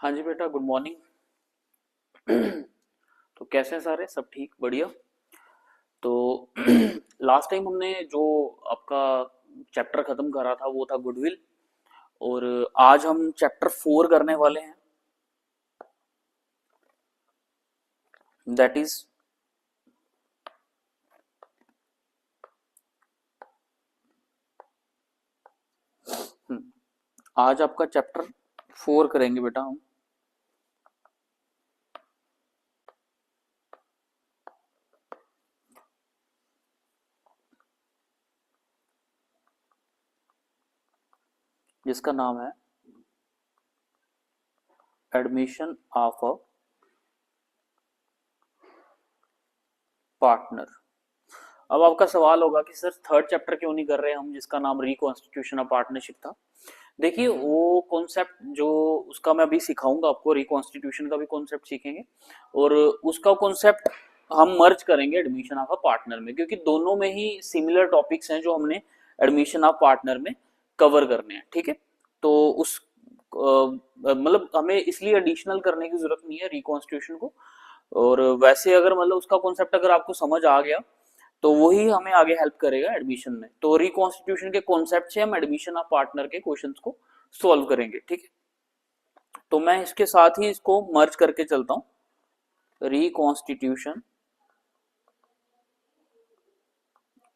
हाँ जी बेटा, good morning. तो कैसे हैं सारे? सब ठीक, बढ़िया। तो लास्ट टाइम हमने जो आपका चैप्टर खत्म करा था वो था गुडविल। और आज हम चैप्टर 4 करने वाले हैं, दैट इज आज आपका चैप्टर 4 करेंगे बेटा हम, जिसका नाम है एडमिशन ऑफ अ पार्टनर। अब आपका सवाल होगा कि सर थर्ड चैप्टर क्यों नहीं कर रहे हम, जिसका नाम रिकॉन्स्टिट्यूशन ऑफ पार्टनरशिप था। देखिए वो कॉन्सेप्ट जो उसका मैं अभी सिखाऊंगा आपको, रिकॉन्स्टिट्यूशन का भी कॉन्सेप्ट सीखेंगे और उसका कॉन्सेप्ट हम मर्ज करेंगे एडमिशन ऑफ अ पार्टनर में, क्योंकि दोनों में ही सिमिलर टॉपिक्स हैं जो हमने एडमिशन ऑफ पार्टनर में कवर करने हैं। ठीक है, तो उस मतलब हमें इसलिए एडिशनल करने की जरूरत नहीं है रिकॉन्स्टिट्यूशन को। और वैसे अगर मतलब उसका कॉन्सेप्ट अगर आपको समझ आ गया तो वही हमें आगे हेल्प करेगा एडमिशन में। तो रिकॉन्स्टिट्यूशन के कॉन्सेप्ट से हम एडमिशन ऑफ पार्टनर के क्वेश्चंस को सॉल्व करेंगे। ठीक है, तो मैं इसके साथ ही इसको मर्ज करके चलता हूं, रिकॉन्स्टिट्यूशन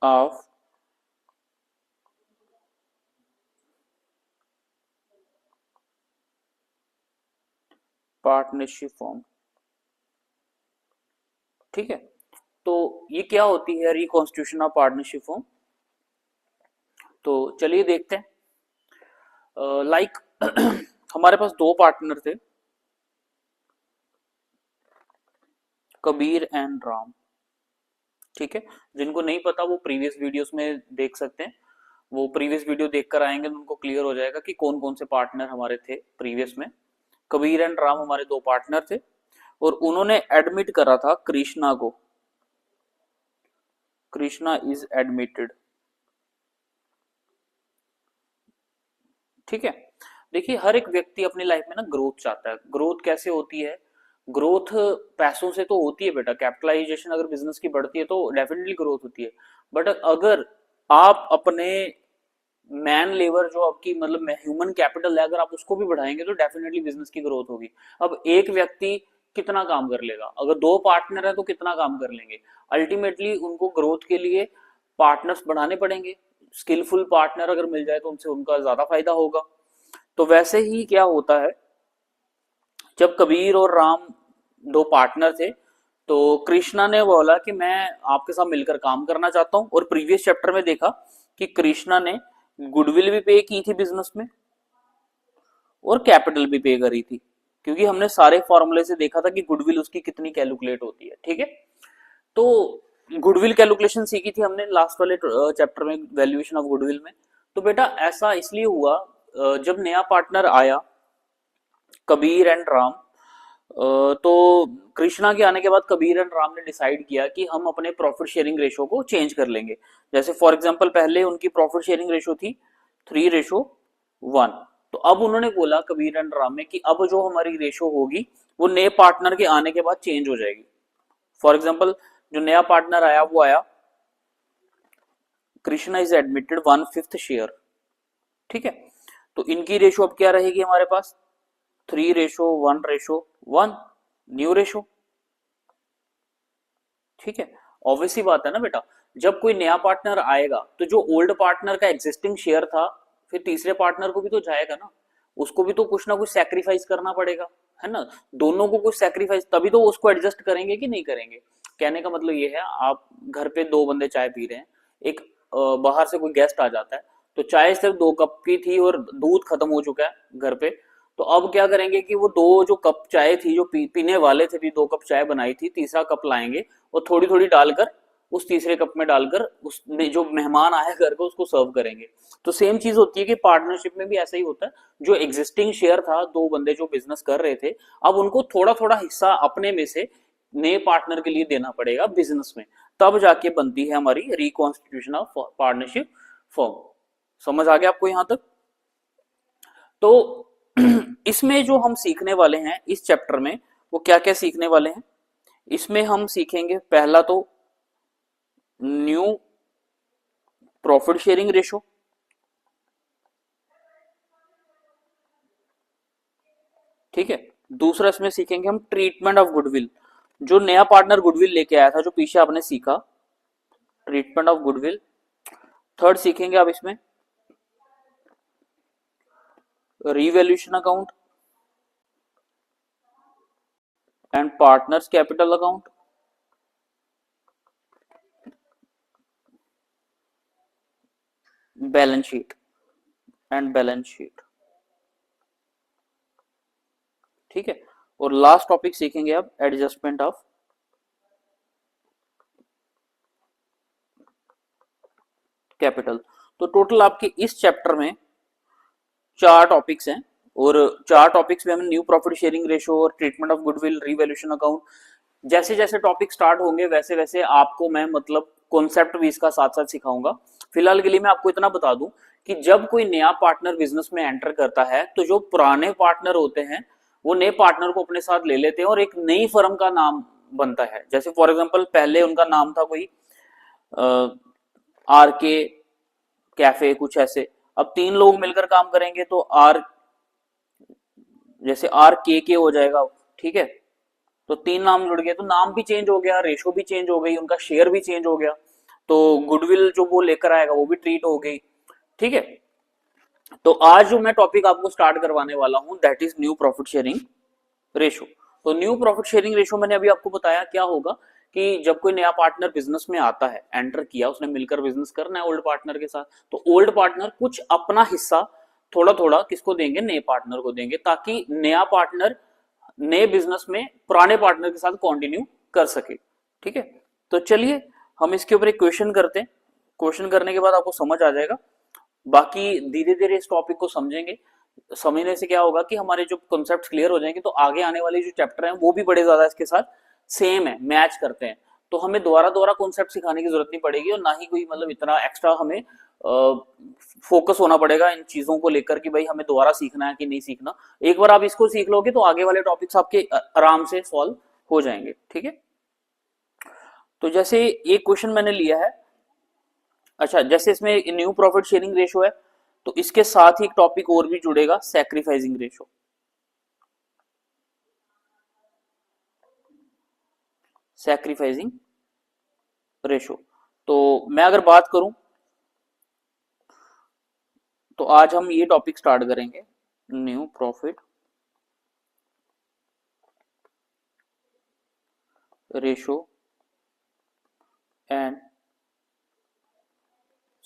ऑफ पार्टनरशिप फॉर्म। ठीक है, तो ये क्या होती है रिकॉन्स्टिट्यूशन ऑफ पार्टनरशिप फॉर्म? तो चलिए देखते हैं। लाइक हमारे पास दो पार्टनर थे, कबीर एंड राम। ठीक है, जिनको नहीं पता वो प्रीवियस वीडियोस में देख सकते हैं। वो प्रीवियस वीडियो देखकर आएंगे तो उनको क्लियर हो जाएगा कि कौन कौन से पार्टनर हमारे थे प्रीवियस में। कबीर एंड राम हमारे दो पार्टनर थे और उन्होंने एडमिट करा था कृष्णा को। Krishna is admitted. ठीक है, देखिए हर एक व्यक्ति अपनी लाइफ में ना ग्रोथ चाहता है। ग्रोथ कैसे होती है? ग्रोथ पैसों से तो होती है बेटा, कैपिटलाइजेशन अगर बिजनेस की बढ़ती है तो डेफिनेटली ग्रोथ होती है। बट अगर आप अपने मैन लेबर जो आपकी मतलब ह्यूमन कैपिटल है, अगर आप उसको भी बढ़ाएंगे तो डेफिनेटली बिजनेस की ग्रोथ होगी। अब एक व्यक्ति कितना काम कर लेगा? अगर दो पार्टनर है तो कितना काम कर लेंगे? अल्टीमेटली उनको ग्रोथ के लिए पार्टनर्स बढ़ाने पड़ेंगे। स्किलफुल पार्टनर अगर मिल जाए तो उनसे उनका ज्यादा फायदा होगा। तो वैसे ही क्या होता है, जब कबीर और राम दो पार्टनर थे तो कृष्णा ने बोला कि मैं आपके साथ मिलकर काम करना चाहता हूं। और प्रीवियस चैप्टर में देखा कि कृष्णा ने गुडविल भी पे की थी बिजनेस में और कैपिटल भी पे करी थी, क्योंकि हमने सारे फॉर्मूले से देखा था कि गुडविल उसकी कितनी कैलकुलेट होती है। ठीक है, तो गुडविल कैलकुलेशन सीखी थी हमने लास्ट वाले चैप्टर में, वैल्यूएशन ऑफ गुडविल में। तो बेटा ऐसा इसलिए हुआ, जब नया पार्टनर आया कबीर एंड राम, तो कृष्णा के आने के बाद कबीर एंड राम ने डिसाइड किया कि हम अपने प्रॉफिट शेयरिंग रेशो को चेंज कर लेंगे। जैसे फॉर एग्जांपल पहले उनकी प्रॉफिट शेयरिंग रेशो थी 3:1। तो अब उन्होंने बोला कबीर एंड राम में कि अब जो हमारी रेशो होगी वो नए पार्टनर के आने के बाद चेंज हो जाएगी। फॉर एग्जाम्पल जो नया पार्टनर आया वो आया कृष्णा इज एडमिटेड 1/5 शेयर। ठीक है, तो इनकी रेशो अब क्या रहेगी हमारे पास? 3:1:1, न्यू रेशो। ठीक है, ऑब्वियसली बात है ना बेटा, जब कोई नया पार्टनर आएगा तो जो ओल्ड पार्टनर का एग्जिस्टिंग शेयर था फिर तीसरे पार्टनर को भी तो जाएगा ना, उसको भी तो कुछ ना कुछ सैक्रिफाइस करना पड़ेगा, है ना। दोनों को कुछ सैक्रिफाइस, तभी तो उसको एडजस्ट करेंगे कि नहीं करेंगे। कहने का मतलब ये है, आप घर पे दो बंदे चाय पी रहे हैं, एक बाहर से कोई गेस्ट आ जाता है, तो चाय सिर्फ 2 कप की थी और दूध खत्म हो चुका है घर पे। तो अब क्या करेंगे कि वो दो जो कप चाय थी जो पीने वाले थे भी, 2 कप चाय बनाई थी, तीसरा कप लाएंगे और थोड़ी थोड़ी डालकर उस तीसरे कप में डालकर उसने जो मेहमान आया घर को उसको सर्व करेंगे। तो सेम चीज होती है कि पार्टनरशिप में भी ऐसा ही होता है। जो एग्जिस्टिंग शेयर था, दो बंदे जो बिजनेस कर रहे थे, अब उनको थोड़ा थोड़ा हिस्सा अपने में से नए पार्टनर के लिए देना पड़ेगा बिजनेस में। तब जाके बनती है हमारी रिकॉन्स्टिट्यूशन ऑफ पार्टनरशिप फॉर्म। समझ आ गया आपको यहां तक? तो इसमें जो हम सीखने वाले हैं इस चैप्टर में, वो क्या क्या सीखने वाले हैं? इसमें हम सीखेंगे पहला तो न्यू प्रॉफिट शेयरिंग रेशो, ठीक है। दूसरा इसमें सीखेंगे हम ट्रीटमेंट ऑफ गुडविल, जो नया पार्टनर गुडविल लेके आया था, जो पीछे आपने सीखा, ट्रीटमेंट ऑफ गुडविल। थर्ड सीखेंगे आप इसमें revaluation account and partners capital account, balance sheet and balance sheet, ठीक है। और लास्ट टॉपिक सीखेंगे आप एडजस्टमेंट ऑफ कैपिटल। तो टोटल आपके इस चैप्टर में 4 टॉपिक्स हैं, और 4 टॉपिक्स में हमने न्यू प्रॉफिट शेयरिंग रेशो और treatment of goodwill, revaluation account, जैसे जैसे टॉपिक स्टार्ट होंगे वैसे वैसे आपको मैं मतलब कॉन्सेप्ट भी इसका साथ साथ सिखाऊंगा। फिलहाल के लिए मैं आपको इतना बता दूं कि जब कोई नया पार्टनर बिजनेस में एंटर करता है तो जो पुराने पार्टनर होते हैं वो नए पार्टनर को अपने साथ ले लेते हैं और एक नई फर्म का नाम बनता है। जैसे फॉर एग्जांपल पहले उनका नाम था कोई आर के कैफे, कुछ ऐसे। अब 3 लोग मिलकर काम करेंगे तो आर, जैसे आर के हो जाएगा, ठीक है। तो 3 नाम जुड़ गए तो नाम भी चेंज हो गया, रेशो भी चेंज हो गई, उनका शेयर भी चेंज हो गया, तो गुडविल जो वो लेकर आएगा वो भी ट्रीट हो गई, ठीक है। तो आज जो मैं टॉपिक आपको स्टार्ट करवाने वाला हूं that is new profit sharing ratio. तो न्यू प्रॉफिट शेयरिंग रेशो मैंने अभी आपको बताया क्या होगा कि जब कोई नया पार्टनर बिजनेस में आता है, एंटर किया, उसने मिलकर बिजनेस करना है ओल्ड पार्टनर के साथ, तो ओल्ड पार्टनर कुछ अपना हिस्सा थोड़ा थोड़ा किसको देंगे, नए पार्टनर को देंगे, ताकि नया पार्टनर नए बिजनेस में पुराने पार्टनर के साथ कंटिन्यू कर सके, ठीक है। तो चलिए हम इसके ऊपर एक क्वेश्चन करते हैं, क्वेश्चन करने के बाद आपको समझ आ जाएगा। बाकी धीरे धीरे इस टॉपिक को समझेंगे, समझने से क्या होगा कि हमारे जो कॉन्सेप्ट क्लियर हो जाएंगे, तो आगे आने वाले जो चैप्टर हैं वो भी बड़े ज्यादा इसके साथ सेम है, मैच करते हैं, तो हमें दोबारा दोबारा कॉन्सेप्ट सिखाने की जरूरत नहीं पड़ेगी, और ना ही कोई मतलब इतना एक्स्ट्रा हमें फोकस होना पड़ेगा इन चीजों को लेकर कि भाई हमें दोबारा सीखना है कि नहीं सीखना। एक बार आप इसको सीख लोगे तो आगे वाले टॉपिक्स आपके आराम से सॉल्व हो जाएंगे, ठीक है। तो जैसे एक क्वेश्चन मैंने लिया है, अच्छा जैसे इसमें न्यू प्रॉफिट शेयरिंग रेशो है, तो इसके साथ ही एक टॉपिक और भी जुड़ेगा, सैक्रिफाइसिंग रेशो। सैक्रिफाइसिंग रेशो, तो मैं अगर बात करूं तो आज हम ये टॉपिक स्टार्ट करेंगे, new profit ratio and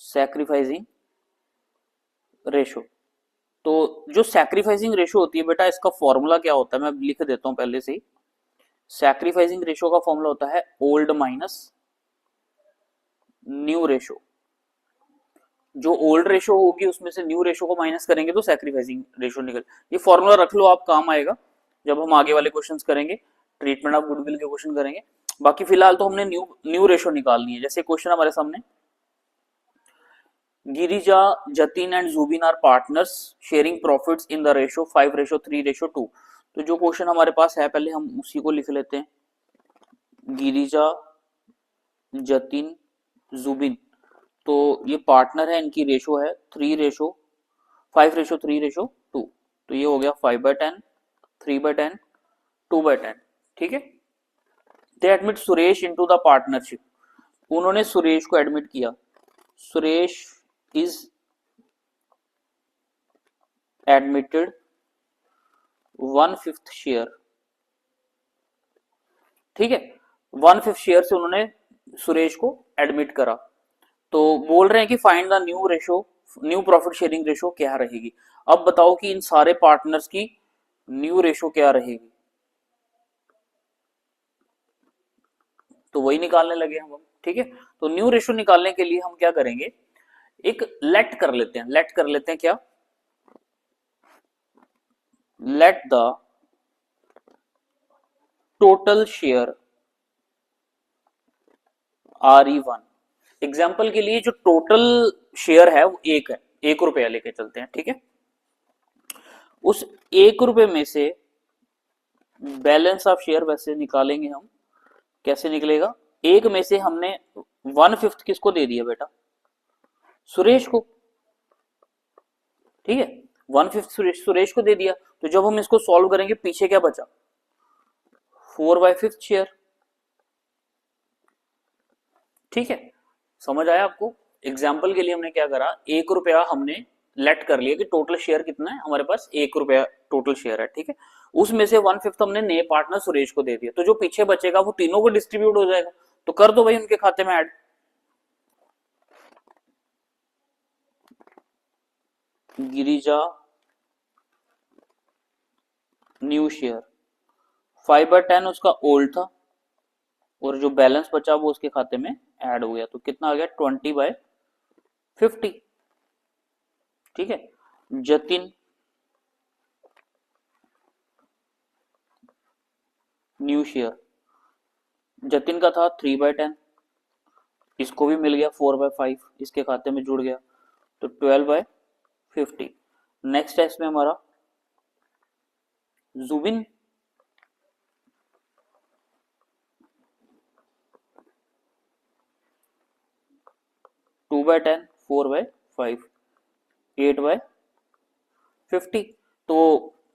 sacrificing ratio. तो जो सैक्रिफाइसिंग रेशो होती है बेटा, इसका फॉर्मूला क्या होता है मैं लिख देता हूं पहले से ही। सैक्रिफाइसिंग रेशो का फॉर्मूला होता है ओल्ड माइनस न्यू रेशो। जो ओल्ड रेशो होगी उसमें से न्यू रेशो को माइनस करेंगे तो सैक्रिफाइसिंग रेशो निकल। ये फॉर्मूला रख लो आप, काम आएगा जब हम आगे वाले क्वेश्चंस करेंगे, ट्रीटमेंट ऑफ गुडविल के क्वेश्चन करेंगे। बाकी फिलहाल तो हमने न्यू न्यू रेशो निकालनी है। जैसे क्वेश्चन हमारे सामने, Girija, Jatin and Jubin are partners sharing profits in the ratio 5:3:2। तो जो क्वेश्चन हमारे पास है पहले हम उसी को लिख लेते हैं। गिरिजा, जतिन, जुबिन, तो ये पार्टनर है, इनकी रेशो है 5:3:2। तो ये हो गया 5/10, 3/10, 2/10, ठीक है। दे admit Suresh into the partnership, उन्होंने सुरेश को एडमिट किया। सुरेश इज एडमिटेड 1/5 शेयर, ठीक है। 1/5 शेयर से उन्होंने सुरेश को एडमिट करा। तो बोल रहे हैं कि find the new ratio, new profit sharing ratio क्या रहेगी। अब बताओ कि इन सारे पार्टनर्स की न्यू रेशो क्या रहेगी, तो वही निकालने लगे हम, ठीक है। तो न्यू रेशो निकालने के लिए हम क्या करेंगे, एक लेट कर लेते हैं, लेट कर लेते हैं क्या, let the total share RE1। Example के लिए जो टोटल शेयर है वो 1 है, 1 रुपया लेके चलते हैं, ठीक है। उस 1 रुपए में से बैलेंस ऑफ शेयर वैसे निकालेंगे हम, कैसे निकलेगा? एक में से हमने 1/5 किसको दे दिया बेटा? सुरेश को। ठीक है, 1/5 सुरेश को दे दिया। तो जब हम इसको सॉल्व करेंगे पीछे क्या बचा? 4/5 शेयर। ठीक है, समझ आया आपको? एग्जाम्पल के लिए हमने क्या करा, 1 रुपया हमने लेट कर लिया कि टोटल शेयर कितना है हमारे पास, 1 रुपया टोटल शेयर है। ठीक है, उसमें से 1/5 हमने नए पार्टनर सुरेश को दे दिया, तो जो पीछे बचेगा वो तीनों को डिस्ट्रीब्यूट हो जाएगा। तो कर दो भाई उनके खाते में ऐड। गिरिजा न्यू शेयर 5/10 उसका ओल्ड था, और जो बैलेंस बचा वो उसके खाते में ऐड हो गया। तो कितना आ गया? 20/50। ठीक है, जतिन न्यू शेयर, जतिन का था 3/10, इसको भी मिल गया 4/5, इसके खाते में जुड़ गया, तो 12/50। नेक्स्ट है इसमें हमारा जुबिन, 2/10, 4/5, 8/50। तो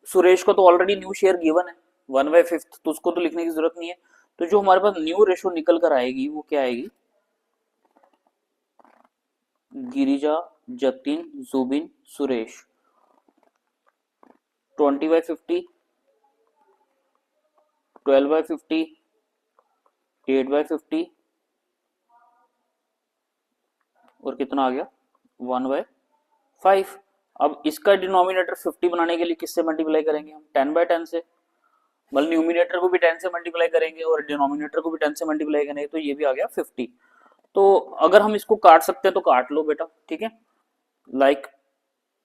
सुरेश को तो ऑलरेडी न्यू शेयर गिवन है 1/5, तो उसको तो लिखने की जरूरत नहीं है। तो जो हमारे पास न्यू रेशो निकल कर आएगी वो क्या आएगी? गिरिजा, जतिन, जुबिन, सुरेश 20/50, 12/50, 8/50, और कितना आ गया? 1/5। अब इसका डिनोमिनेटर 50 बनाने के लिए किससे मल्टीप्लाई करेंगे हम? 10/10 से। मतलब न्यूमिनेटर को भी 10 से मल्टीप्लाई करेंगे और डिनोमिनेटर को भी 10 से मल्टीप्लाई करेंगे, तो ये भी आ गया 50। तो अगर हम इसको काट सकते हैं तो काट लो बेटा। ठीक है, लाइक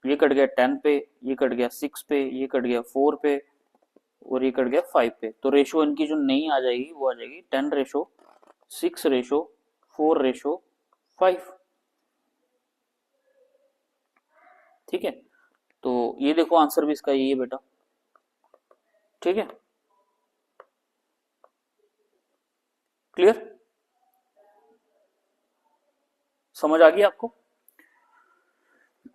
ये कट गया 10 पे, ये कट गया 6 पे, ये कट गया 4 पे, और ये कट गया 5 पे। तो रेशो इनकी जो नहीं आ जाएगी वो आ जाएगी 10/6/4/5। ठीक है, तो ये देखो आंसर भी इसका यही है बेटा। ठीक है, क्लियर? समझ आ गई आपको?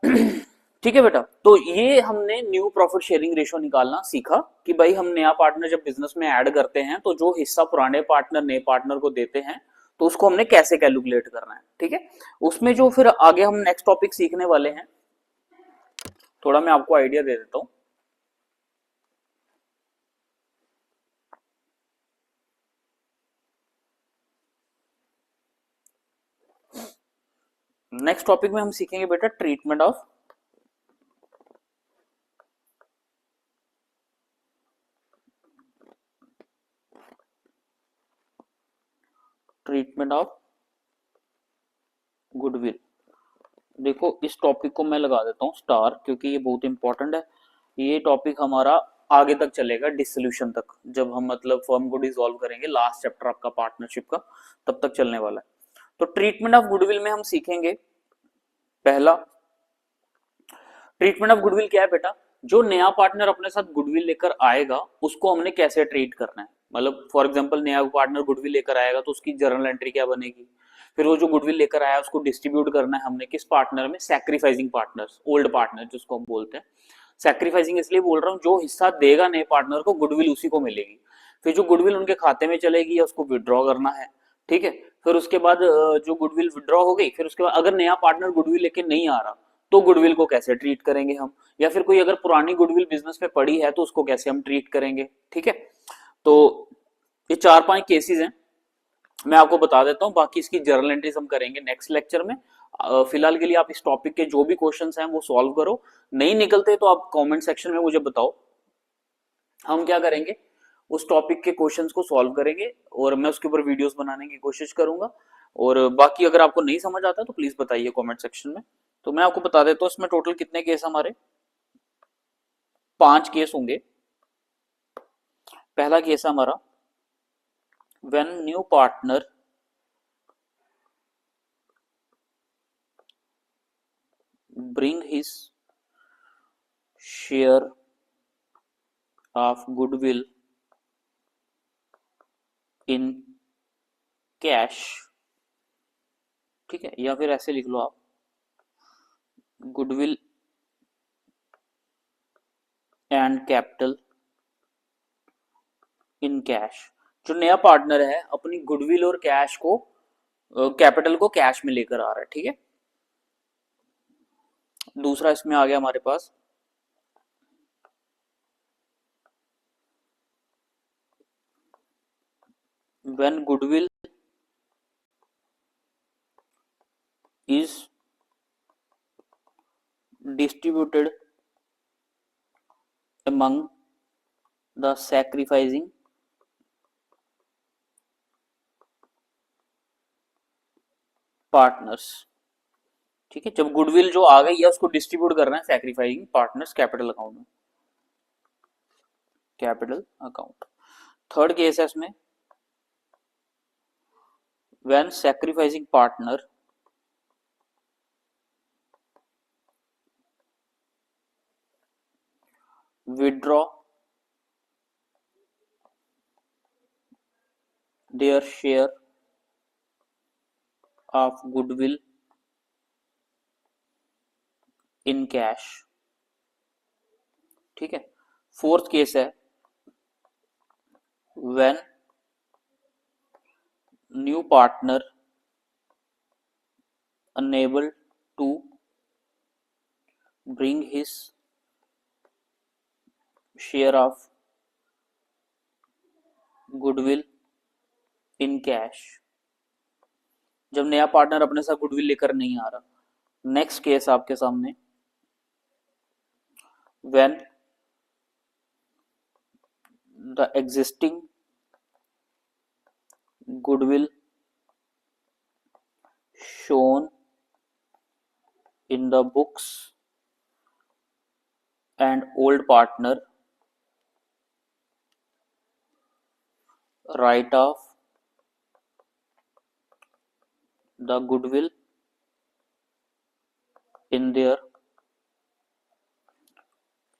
ठीक है बेटा, तो ये हमने न्यू प्रॉफिट शेयरिंग रेशो निकालना सीखा कि भाई हम नया पार्टनर जब बिजनेस में ऐड करते हैं तो जो हिस्सा पुराने पार्टनर नए पार्टनर को देते हैं तो उसको हमने कैसे कैलकुलेट करना है। ठीक है, उसमें जो फिर आगे हम नेक्स्ट टॉपिक सीखने वाले हैं, थोड़ा मैं आपको आइडिया दे देता हूं। नेक्स्ट टॉपिक में हम सीखेंगे बेटा ट्रीटमेंट ऑफ गुडविल। देखो इस टॉपिक को मैं लगा देता हूँ स्टार, क्योंकि ये बहुत इंपॉर्टेंट है। ये टॉपिक हमारा आगे तक चलेगा, डिसोल्यूशन तक, जब हम मतलब फर्म को डिसॉल्व करेंगे, लास्ट चैप्टर आपका पार्टनरशिप का तब तक चलने वाला है। तो ट्रीटमेंट ऑफ गुडविल में हम सीखेंगे पहला, ट्रीटमेंट ऑफ गुडविल क्या है बेटा? जो नया पार्टनर अपने साथ गुडविल लेकर आएगा उसको हमने कैसे ट्रीट करना है। मतलब फॉर एग्जांपल नया पार्टनर गुडविल लेकर आएगा तो उसकी जर्नल एंट्री क्या बनेगी? फिर वो जो गुडविल लेकर आया उसको डिस्ट्रीब्यूट करना है हमने किस पार्टनर में? सैक्रिफाइसिंग पार्टनर्स, ओल्ड पार्टनर जिसको हम बोलते हैं। सैक्रिफाइसिंग इसलिए बोल रहा हूँ, जो हिस्सा देगा नए पार्टनर को गुडविल उसी को मिलेगी। फिर जो गुडविल उनके खाते में चलेगी या उसको विड्रॉ करना है। ठीक है, फिर उसके बाद जो गुडविल विड्रॉ हो गई, फिर उसके बाद अगर नया पार्टनर गुडविल लेके नहीं आ रहा तो गुडविल को कैसे ट्रीट करेंगे हम, या फिर कोई अगर पुरानी गुडविल बिजनेस में पड़ी है तो उसको कैसे हम ट्रीट करेंगे। ठीक है, तो ये 4-5 केसेस हैं, मैं आपको बता देता हूं, बाकी इसकी जर्नल एंट्रीज हम करेंगे नेक्स्ट लेक्चर में। फिलहाल के लिए आप इस टॉपिक के जो भी क्वेश्चंस हैं वो सॉल्व करो, नहीं निकलते तो आप कमेंट सेक्शन में मुझे बताओ, हम क्या करेंगे उस टॉपिक के क्वेश्चंस को सॉल्व करेंगे और मैं उसके ऊपर वीडियोस बनाने की कोशिश करूंगा। और बाकी अगर आपको नहीं समझ आता तो प्लीज बताइए कमेंट सेक्शन में। तो मैं आपको बता देता हूँ इसमें टोटल कितने केस हमारे, 5 केस होंगे। पहला केस है हमारा when new partner bring his share of goodwill in cash, ठीक है, या फिर ऐसे लिख लो आप, goodwill and capital in cash. जो नया पार्टनर है अपनी गुडविल और कैश को, कैपिटल को कैश में लेकर आ रहा है, ठीक है। दूसरा इसमें आ गया हमारे पास, when goodwill is distributed among the sacrificing partners, ठीक है। जब गुडविल जो आ गई है उसको डिस्ट्रीब्यूट करना है सैक्रिफाइसिंग पार्टनर्स कैपिटल अकाउंट में, कैपिटल अकाउंट। थर्ड केस है इसमें, when sacrificing partner withdraw their share of goodwill in cash, ठीक है। फोर्थ केस है, when new partner unable to bring his share of goodwill in cash, जब नया partner अपने साथ गुडविल लेकर नहीं आ रहा। नेक्स्ट केस आपके सामने, when the existing goodwill shown in the books and old partner write off the goodwill in their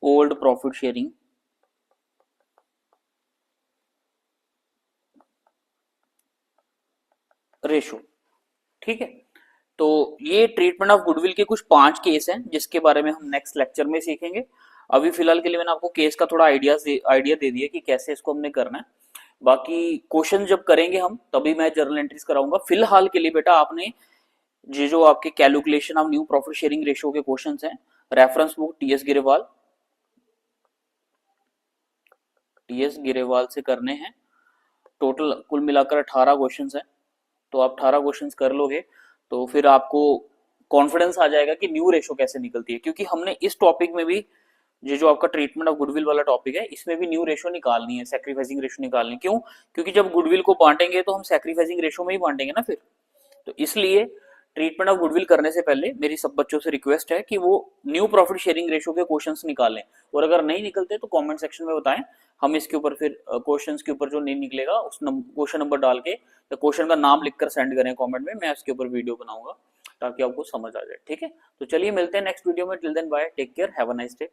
old profit sharing ratio, ठीक है। तो ये ट्रीटमेंट ऑफ गुडविल के कुछ 5 केस हैं जिसके बारे में हम नेक्स्ट लेक्चर में सीखेंगे। अभी फिलहाल के लिए मैंने आपको केस का थोड़ा आइडिया दे दिया कि कैसे इसको हमने करना है। बाकी क्वेश्चन जब करेंगे हम तभी मैं जर्नल एंट्रीज कराऊंगा। फिलहाल के लिए बेटा आपने ये जो आपके calculation of new profit sharing ratio के क्वेश्चंस हैं, रेफरेंस बुक टीएस गिरेवाल से करने हैं। टोटल कुल मिलाकर 18 क्वेश्चंस हैं, तो आप 18 क्वेश्चंस कर लोगे तो फिर आपको कॉन्फिडेंस आ जाएगा कि न्यू रेशो कैसे निकलती है। क्योंकि हमने इस टॉपिक में भी, ये जो आपका ट्रीटमेंट ऑफ गुडविल वाला टॉपिक है, इसमें भी न्यू रेशो निकालनी है, सैक्रिफाइसिंग रेशो निकालनी है। क्यों? क्योंकि जब गुडविल को बांटेंगे तो हम सैक्रिफाइसिंग रेशो में ही बांटेंगे ना फिर। तो इसलिए ट्रीटमेंट ऑफ गुडविल करने से पहले मेरी सब बच्चों से रिक्वेस्ट है कि वो न्यू प्रॉफिट शेयरिंग रेशो के क्वेश्चंस निकालें, और अगर नहीं निकलते तो कमेंट सेक्शन में बताएं, हम इसके ऊपर फिर क्वेश्चंस के ऊपर जो नहीं निकलेगा उस क्वेश्चन नंबर डाल के या क्वेश्चन का नाम लिखकर सेंड करें कमेंट में, मैं उसके ऊपर वीडियो बनाऊंगा ताकि आपको समझ आ जाए, ठीक है। तो चलिए मिलते हैं नेक्स्ट वीडियो में, till then bye, take care, have a nice day.